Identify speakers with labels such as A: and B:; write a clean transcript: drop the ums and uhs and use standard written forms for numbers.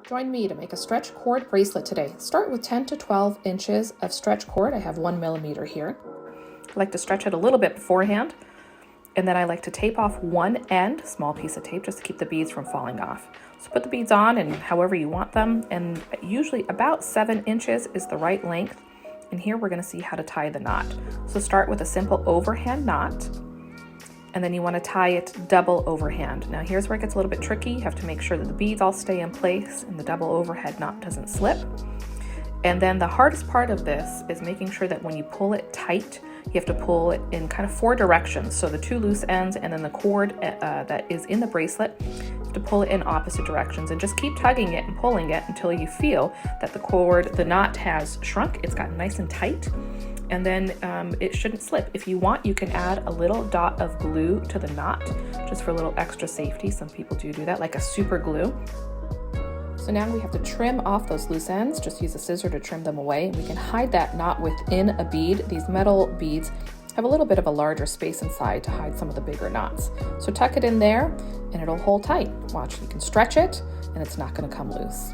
A: Join me to make a stretch cord bracelet today. Start with 10 to 12 inches of stretch cord. I have 1 millimeter here. I like to stretch it a little bit beforehand, and then I like to tape off one end, small piece of tape, just to keep the beads from falling off. So put the beads on and however you want them, and usually about 7 inches is the right length. And here we're going to see how to tie the knot. So start with a simple overhand knot, and then you want to tie it double overhand. Now here's where it gets a little bit tricky. You have to make sure that the beads all stay in place and the double overhead knot doesn't slip. And then the hardest part of this is making sure that when you pull it tight, you have to pull it in kind of 4 directions. So the 2 loose ends and then the cord that is in the bracelet, you have to pull it in opposite directions, and just keep tugging it and pulling it until you feel that the knot has shrunk, it's gotten nice and tight, and then it shouldn't slip. If you want, you can add a little dot of glue to the knot, just for a little extra safety. Some people do that, like a super glue. So now we have to trim off those loose ends. Just use a scissor to trim them away. We can hide that knot within a bead. These metal beads have a little bit of a larger space inside to hide some of the bigger knots. So tuck it in there and it'll hold tight. Watch, you can stretch it and it's not going to come loose.